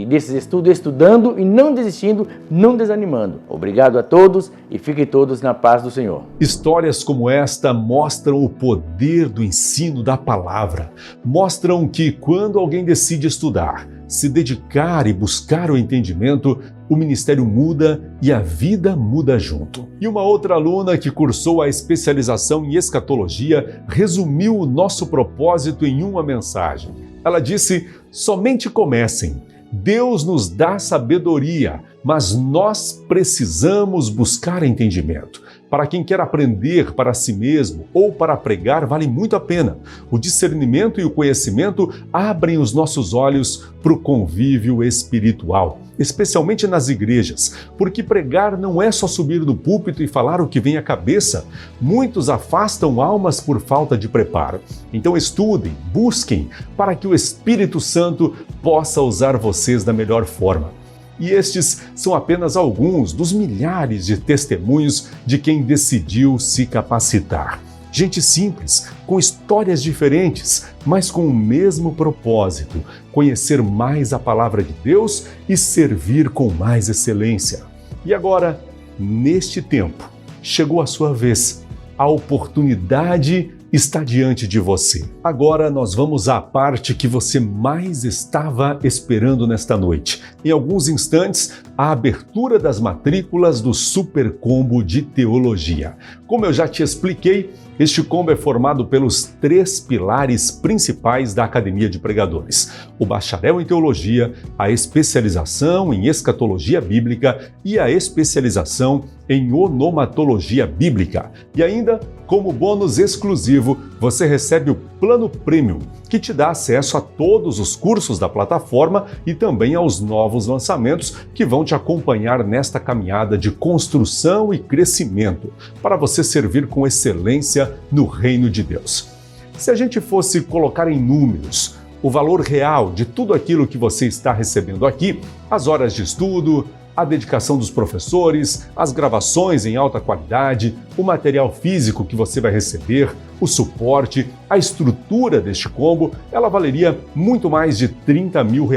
desses estudos, estudando e não desistindo, não desanimando. Obrigado a todos e fiquem todos na paz do Senhor. Histórias como esta mostram o poder do ensino da palavra. Mostram que quando alguém decide estudar, se dedicar e buscar o entendimento, o ministério muda e a vida muda junto. E uma outra aluna que cursou a especialização em escatologia resumiu o nosso propósito em uma mensagem. Ela disse: somente comecem. Deus nos dá sabedoria, mas nós precisamos buscar entendimento. Para quem quer aprender para si mesmo ou para pregar, vale muito a pena. O discernimento e o conhecimento abrem os nossos olhos para o convívio espiritual, especialmente nas igrejas, porque pregar não é só subir no púlpito e falar o que vem à cabeça. Muitos afastam almas por falta de preparo. Então estudem, busquem, para que o Espírito Santo possa usar vocês da melhor forma. E estes são apenas alguns dos milhares de testemunhos de quem decidiu se capacitar. Gente simples, com histórias diferentes, mas com o mesmo propósito: conhecer mais a palavra de Deus e servir com mais excelência. E agora, neste tempo, chegou a sua vez. A oportunidade está diante de você. Agora nós vamos à parte que você mais estava esperando nesta noite. Em alguns instantes, a abertura das matrículas do Super Combo de Teologia. Como eu já te expliquei, este combo é formado pelos 3 pilares principais da Academia de Pregadores: o Bacharel em Teologia, a especialização em Escatologia Bíblica e a especialização em Onomatologia Bíblica. E ainda Como bônus exclusivo, você recebe o Plano Premium, que te dá acesso a todos os cursos da plataforma e também aos novos lançamentos que vão te acompanhar nesta caminhada de construção e crescimento, para você servir com excelência no reino de Deus. Se a gente fosse colocar em números o valor real de tudo aquilo que você está recebendo aqui, as horas de estudo, a dedicação dos professores, as gravações em alta qualidade, o material físico que você vai receber, o suporte, a estrutura deste combo, ela valeria muito mais de R$30 mil.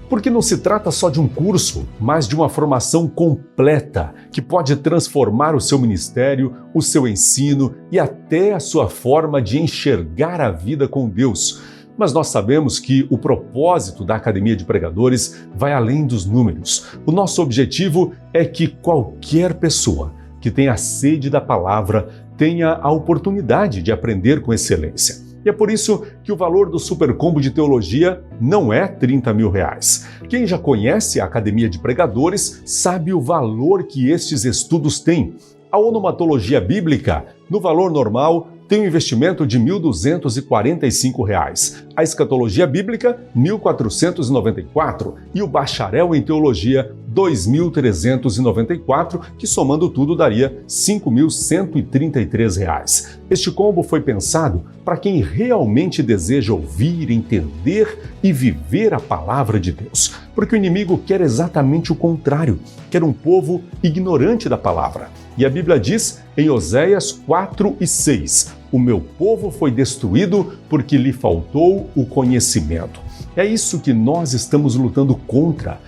Porque não se trata só de um curso, mas de uma formação completa que pode transformar o seu ministério, o seu ensino e até a sua forma de enxergar a vida com Deus. Mas nós sabemos que o propósito da Academia de Pregadores vai além dos números. O nosso objetivo é que qualquer pessoa que tenha sede da palavra tenha a oportunidade de aprender com excelência. E é por isso que o valor do Super Combo de Teologia não é R$30 mil. Quem já conhece a Academia de Pregadores sabe o valor que estes estudos têm. A onomatologia bíblica, no valor normal, tem um investimento de R$ 1.245, a escatologia bíblica, R$ 1.494 e o bacharel em teologia, R$ 2.394, que somando tudo daria R$ 5.133. Este combo foi pensado para quem realmente deseja ouvir, entender e viver a palavra de Deus, porque o inimigo quer exatamente o contrário, quer um povo ignorante da palavra. E a Bíblia diz em Oséias 4:6, o meu povo foi destruído porque lhe faltou o conhecimento. É isso que nós estamos lutando contra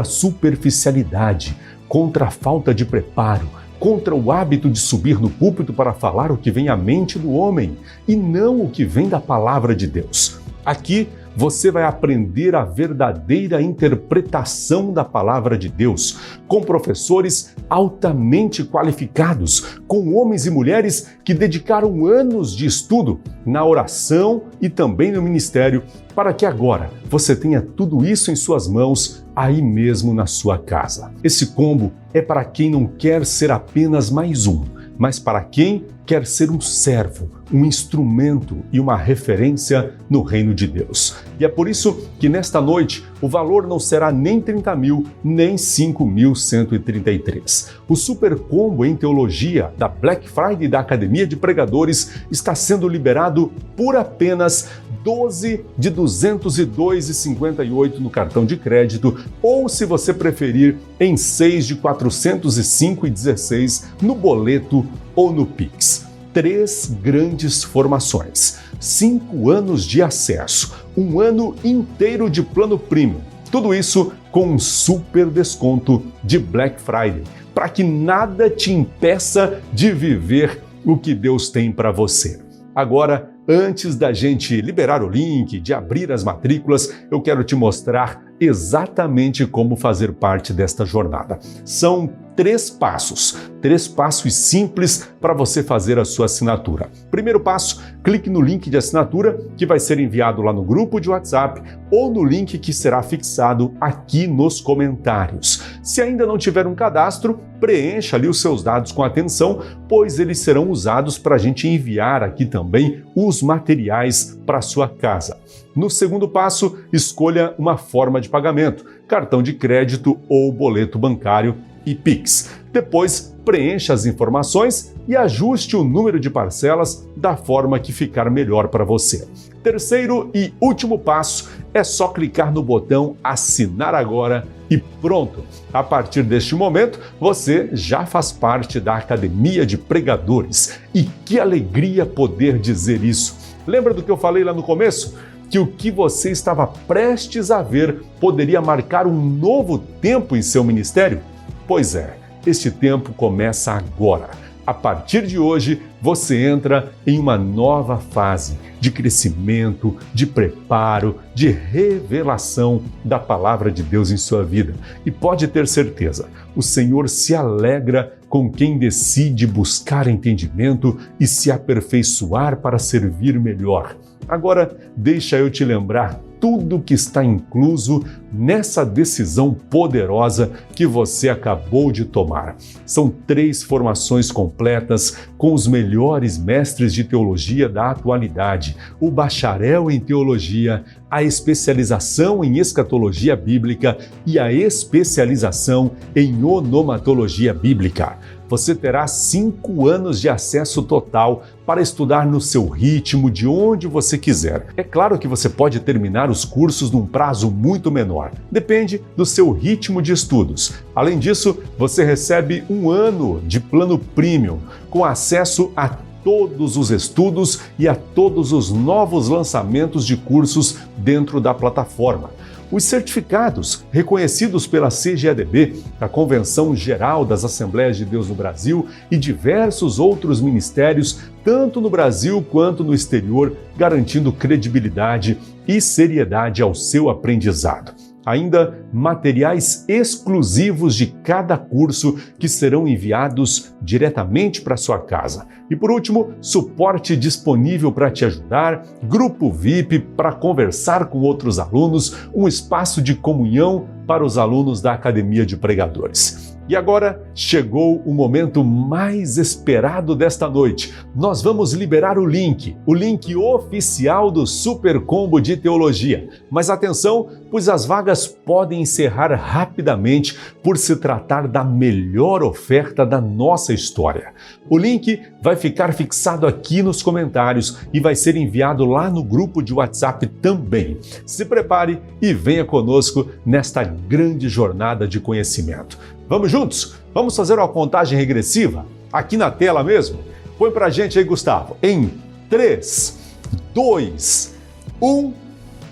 a superficialidade, contra a falta de preparo, contra o hábito de subir no púlpito para falar o que vem à mente do homem e não o que vem da palavra de Deus. Aqui você vai aprender a verdadeira interpretação da palavra de Deus, com professores altamente qualificados, com homens e mulheres que dedicaram anos de estudo na oração e também no ministério, para que agora você tenha tudo isso em suas mãos, aí mesmo na sua casa. Esse combo é para quem não quer ser apenas mais um, mas para quem quer ser um servo, um instrumento e uma referência no reino de Deus. E é por isso que nesta noite o valor não será nem 30 mil, nem 5.133. O Super Combo em Teologia da Black Friday da Academia de Pregadores está sendo liberado por apenas 12 de 202,58 no cartão de crédito, ou se você preferir, em 6 de 405,16 no boleto ou no Pix. 3 grandes formações, 5 anos de acesso, 1 ano inteiro de plano premium. Tudo isso com um super desconto de Black Friday, para que nada te impeça de viver o que Deus tem para você. Agora, antes da gente liberar o link, de abrir as matrículas, eu quero te mostrar exatamente como fazer parte desta jornada. São 3 passos simples para você fazer a sua assinatura. Primeiro passo, clique no link de assinatura que vai ser enviado lá no grupo de WhatsApp ou no link que será fixado aqui nos comentários. Se ainda não tiver um cadastro, preencha ali os seus dados com atenção, pois eles serão usados para a gente enviar aqui também os materiais para sua casa. No segundo passo, escolha uma forma de pagamento, cartão de crédito ou boleto bancário e Pix. Depois, preencha as informações e ajuste o número de parcelas da forma que ficar melhor para você. Terceiro e último passo é só clicar no botão Assinar Agora e pronto! A partir deste momento, você já faz parte da Academia de Pregadores. E que alegria poder dizer isso! Lembra do que eu falei lá no começo? Que o que você estava prestes a ver poderia marcar um novo tempo em seu ministério? Pois é, este tempo começa agora. A partir de hoje, você entra em uma nova fase de crescimento, de preparo, de revelação da palavra de Deus em sua vida. E pode ter certeza, o Senhor se alegra com quem decide buscar entendimento e se aperfeiçoar para servir melhor. Agora, deixa eu te lembrar tudo que está incluso nessa decisão poderosa que você acabou de tomar. São 3 formações completas com os melhores mestres de teologia da atualidade: o bacharel em teologia, a especialização em escatologia bíblica e a especialização em onomatologia bíblica. Você terá 5 anos de acesso total para estudar no seu ritmo, de onde você quiser. É claro que você pode terminar os cursos num prazo muito menor. Depende do seu ritmo de estudos. Além disso, você recebe 1 ano de plano premium, com acesso a todos os estudos e a todos os novos lançamentos de cursos dentro da plataforma. Os certificados reconhecidos pela CGADB, a Convenção Geral das Assembleias de Deus no Brasil, e diversos outros ministérios, tanto no Brasil quanto no exterior, garantindo credibilidade e seriedade ao seu aprendizado. Ainda materiais exclusivos de cada curso que serão enviados diretamente para sua casa. E por último, suporte disponível para te ajudar, grupo VIP para conversar com outros alunos, um espaço de comunhão para os alunos da Academia de Pregadores. E agora chegou o momento mais esperado desta noite. Nós vamos liberar o link oficial do Super Combo de Teologia. Mas atenção, pois as vagas podem encerrar rapidamente por se tratar da melhor oferta da nossa história. O link vai ficar fixado aqui nos comentários e vai ser enviado lá no grupo de WhatsApp também. Se prepare e venha conosco nesta grande jornada de conhecimento. Vamos juntos? Vamos fazer uma contagem regressiva? Aqui na tela mesmo? Põe pra gente aí, Gustavo. Em 3, 2, 1,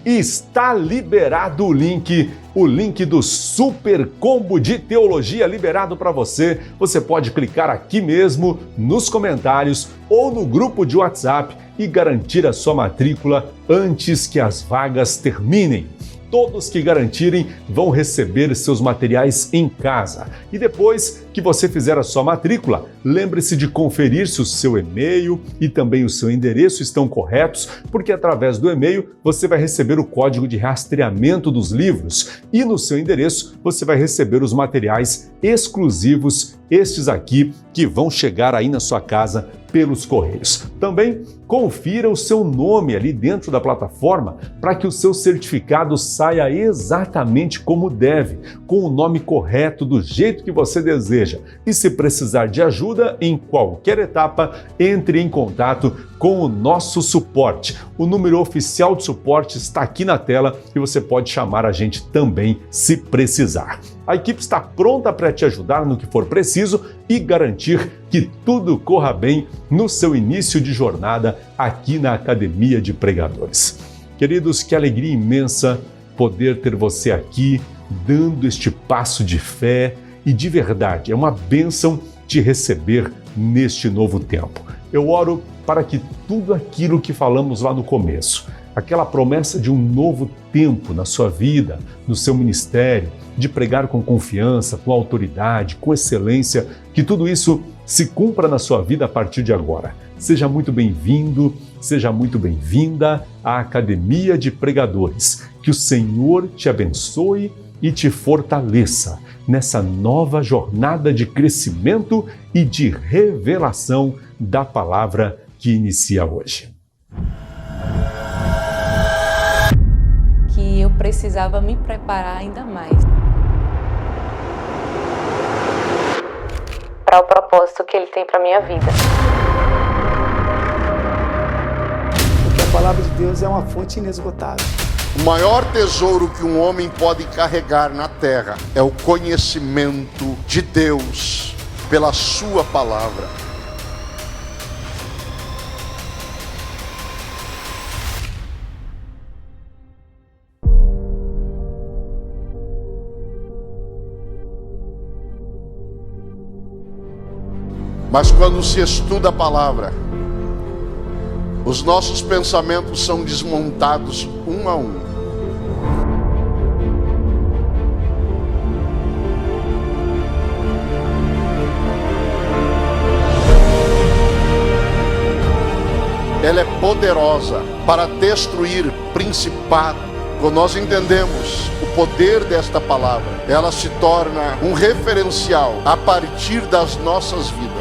está liberado o link do Super Combo de Teologia liberado para você. Você pode clicar aqui mesmo nos comentários ou no grupo de WhatsApp e garantir a sua matrícula antes que as vagas terminem. Todos que garantirem vão receber seus materiais em casa. E depois que você fizer a sua matrícula, lembre-se de conferir se o seu e-mail e também o seu endereço estão corretos, porque através do e-mail você vai receber o código de rastreamento dos livros e no seu endereço você vai receber os materiais exclusivos, estes aqui, que vão chegar aí na sua casa pelos correios. Também confira o seu nome ali dentro da plataforma para que o seu certificado saia exatamente como deve, com o nome correto, do jeito que você deseja. E se precisar de ajuda em qualquer etapa, entre em contato com o nosso suporte. O número oficial de suporte está aqui na tela e você pode chamar a gente também se precisar. A equipe está pronta para te ajudar no que for preciso e garantir que tudo corra bem no seu início de jornada aqui na Academia de Pregadores. Queridos, que alegria imensa poder ter você aqui, dando este passo de fé, e de verdade, é uma bênção te receber neste novo tempo. Eu oro para que tudo aquilo que falamos lá no começo, aquela promessa de um novo tempo na sua vida, no seu ministério, de pregar com confiança, com autoridade, com excelência, que tudo isso se cumpra na sua vida a partir de agora. Seja muito bem-vindo, seja muito bem-vinda à Academia de Pregadores. Que o Senhor te abençoe e te fortaleça nessa nova jornada de crescimento e de revelação da palavra que inicia hoje. Que eu precisava me preparar ainda mais para o propósito que Ele tem para minha vida. Porque a palavra de Deus é uma fonte inesgotável. O maior tesouro que um homem pode carregar na terra é o conhecimento de Deus pela sua palavra. Mas quando se estuda a palavra, os nossos pensamentos são desmontados um a um. Ela é poderosa para destruir principados, Quando nós entendemos o poder desta palavra, ela se torna um referencial a partir das nossas vidas.